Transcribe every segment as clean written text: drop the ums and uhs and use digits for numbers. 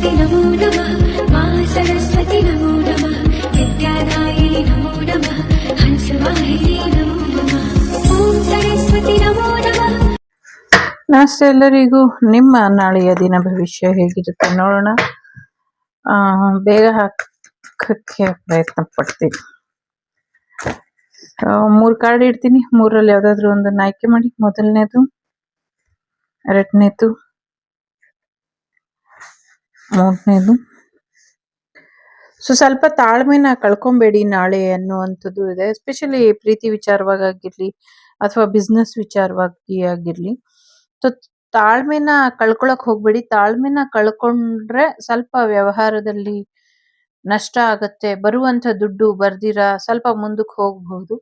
सरस्वती नमो नमः मा सरस्वती नमो नमः विद्यादायिनि नमो नमः हंसवाहिनी नमो नमः ॐ सरस्वती नमो नमः। ನಮಸ್ತೆ ಎಲ್ಲರಿಗೂ. ನಿಮ್ಮ ನಾಳೆಯ ದಿನ ಭವಿಷ್ಯ ಹೇಗಿರುತ್ತೆ ನೋಡೋಣ. ಬೇಗ ಹಾಕಕ್ಕೆ ಪ್ರಯತ್ನ ಪಡ್ತೀನಿ. 3 ಕಾರ್ಡ್ ಇಡ್ತೀನಿ. 3ರಲ್ಲಿ ಯಾವುದಾದ್ರೂ ಒಂದನ್ನು ಆಯ್ಕೆ ಮಾಡಿ. ಮೊದಲನೇದು, ಎರಡನೇದು, ಮೂರನೇದು. ಸ್ವಲ್ಪ ತಾಳ್ಮೆನ ಕಳ್ಕೊಬೇಡಿ ನಾಳೆ ಅನ್ನುವಂಥದ್ದು ಇದೆ. ಎಸ್ಪೆಷಲಿ ಪ್ರೀತಿ ವಿಚಾರವಾಗಿರ್ಲಿ ಅಥವಾ ಬಿಸ್ನೆಸ್ ವಿಚಾರವಾಗಿ ಆಗಿರ್ಲಿ. ಸೊ ತಾಳ್ಮೆನ ಕಳ್ಕೊಳಕ್ ಹೋಗ್ಬೇಡಿ. ತಾಳ್ಮೆನ ಕಳ್ಕೊಂಡ್ರೆ ಸ್ವಲ್ಪ ವ್ಯವಹಾರದಲ್ಲಿ ನಷ್ಟ ಆಗತ್ತೆ. ಬರುವಂತ ದುಡ್ಡು ಬರ್ದಿರ ಸ್ವಲ್ಪ ಮುಂದಕ್ಕೆ ಹೋಗ್ಬಹುದು.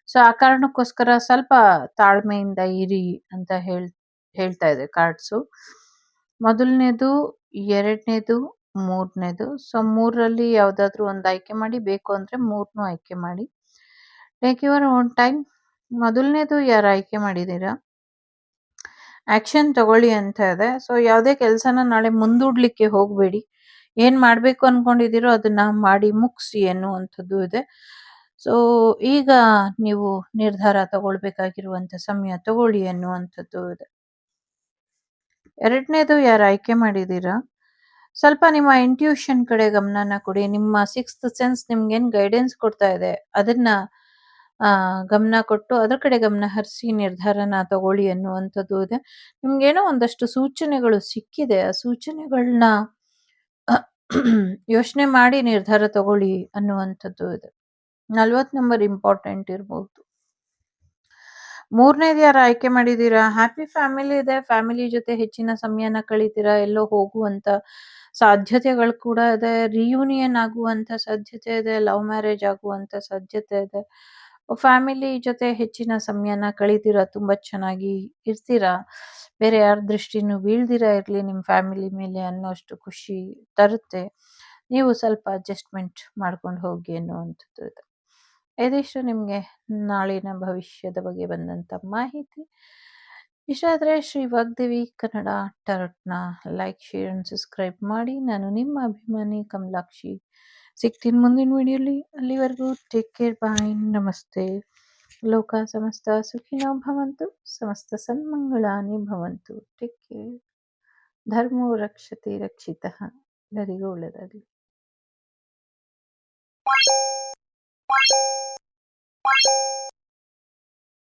ಸೊ ಆ ಕಾರಣಕ್ಕೋಸ್ಕರ ಸ್ವಲ್ಪ ತಾಳ್ಮೆಯಿಂದ ಇರಿ ಅಂತ ಹೇಳ್ತಾ ಇದೆ ಕಾರ್ಡ್ಸು. ಮೊದಲನೇದು, ಎರಡನೇದು, ಮೂರನೇದು. ಸೊ 3ರಲ್ಲಿ ಯಾವ್ದಾದ್ರು ಒಂದು ಆಯ್ಕೆ ಮಾಡಿ. ಬೇಕು ಅಂದ್ರೆ 3ನೂ ಆಯ್ಕೆ ಮಾಡಿ. Take your own time. ಮೊದಲನೇದು ಯಾರು ಆಯ್ಕೆ ಮಾಡಿದೀರಾ, ಆಕ್ಷನ್ ತಗೊಳ್ಳಿ ಅಂತ ಇದೆ. ಸೊ ಯಾವುದೇ ಕೆಲಸನ ನಾಳೆ ಮುಂದೂಡ್ಲಿಕ್ಕೆ ಹೋಗ್ಬೇಡಿ. ಏನ್ ಮಾಡ್ಬೇಕು ಅನ್ಕೊಂಡಿದೀರೋ ಅದನ್ನ ಮಾಡಿ ಮುಗಿಸಿ ಅನ್ನುವಂಥದ್ದು ಇದೆ. ಸೊ ಈಗ ನೀವು ನಿರ್ಧಾರ ತಗೊಳ್ಬೇಕಾಗಿರುವಂತ ಸಮಯ ತಗೊಳ್ಳಿ ಅನ್ನುವಂಥದ್ದು ಇದೆ. ಎರಡನೇದು ಯಾರು ಆಯ್ಕೆ ಮಾಡಿದೀರಾ, ಸ್ವಲ್ಪ ನಿಮ್ಮ ಇಂಟ್ಯೂಷನ್ ಕಡೆ ಗಮನನ ಕೊಡಿ. ನಿಮ್ಮ 6th ಸೆನ್ಸ್ ನಿಮ್ಗೇನ್ ಗೈಡೆನ್ಸ್ ಕೊಡ್ತಾ ಇದೆ ಅದನ್ನ ಗಮನ ಕೊಟ್ಟು ಅದ್ರ ಕಡೆ ಗಮನ ಹರಿಸಿ ನಿರ್ಧಾರನ ತಗೊಳ್ಳಿ ಅನ್ನುವಂಥದ್ದು ಇದೆ. ನಿಮ್ಗೇನೋ ಒಂದಷ್ಟು ಸೂಚನೆಗಳು ಸಿಕ್ಕಿದೆ. ಆ ಸೂಚನೆಗಳನ್ನ ಯೋಚನೆ ಮಾಡಿ ನಿರ್ಧಾರ ತಗೊಳ್ಳಿ ಅನ್ನುವಂಥದ್ದು ಇದೆ. 40 ನಂಬರ್ ಇಂಪಾರ್ಟೆಂಟ್ ಇರಬಹುದು. ಮೂರನೇದು ಯಾರು ಆಯ್ಕೆ ಮಾಡಿದೀರಾ, ಹ್ಯಾಪಿ ಫ್ಯಾಮಿಲಿ ಇದೆ. ಫ್ಯಾಮಿಲಿ ಜೊತೆ ಹೆಚ್ಚಿನ ಸಮಯನ ಕಳೀತೀರಾ. ಎಲ್ಲೋ ಹೋಗುವಂತ ಸಾಧ್ಯತೆಗಳು ಕೂಡ ಇದೆ. ರಿಯೂನಿಯನ್ ಆಗುವಂತ ಸಾಧ್ಯತೆ ಇದೆ. ಲವ್ ಮ್ಯಾರೇಜ್ ಆಗುವಂತ ಸಾಧ್ಯತೆ ಇದೆ. ಫ್ಯಾಮಿಲಿ ಜೊತೆ ಹೆಚ್ಚಿನ ಸಮಯನ ಕಳೀತೀರಾ. ತುಂಬಾ ಚೆನ್ನಾಗಿ ಇರ್ತೀರಾ. ಬೇರೆ ಯಾರ ದೃಷ್ಟಿನೂ ಬೀಳ್ದಿರಾ ಇರ್ಲಿ ನಿಮ್ಮ ಫ್ಯಾಮಿಲಿ ಮೇಲೆ ಅನ್ನೋಷ್ಟು ಖುಷಿ ತರುತ್ತೆ. ನೀವು ಸ್ವಲ್ಪ ಅಡ್ಜಸ್ಟ್ಮೆಂಟ್ ಮಾಡ್ಕೊಂಡು ಹೋಗಿ ಅನ್ನುವಂಥದ್ದು ಇದೆ. ಇದಿಷ್ಟು ನಿಮಗೆ ನಾಳಿನ ಭವಿಷ್ಯದ ಬಗ್ಗೆ ಬಂದಂತ ಮಾಹಿತಿ. ಇಷ್ಟ ಆದರೆ ಶ್ರೀ ವಾಗ್ದೇವಿ ಕನ್ನಡ ಟಾರಟ್ನ ಲೈಕ್, ಶೇರ್ ಅಂಡ್ ಸಬ್ಸ್ಕ್ರೈಬ್ ಮಾಡಿ. ನಾನು ನಿಮ್ಮ ಅಭಿಮಾನಿ ಕಮಲಾಕ್ಷಿ. ಸಿಗ್ತೀನಿ ಮುಂದಿನ ವಿಡಿಯೋಲಿ. ಅಲ್ಲಿವರೆಗೂ ಟೇಕ್ ಕೇರ್, ಬಾಯ್, ನಮಸ್ತೆ. ಲೋಕ ಸಮಸ್ತ ಸುಖಿನೋ ಭವಂತು, ಸಮಸ್ತ ಸನ್ಮಂಗಳಾನಿ ಭವಂತು. Take care. ಧರ್ಮೋ ರಕ್ಷತೆ ರಕ್ಷಿತಃ. ಎಲ್ಲರಿಗೂ ಒಳ್ಳೆಯದಾಗಲಿ.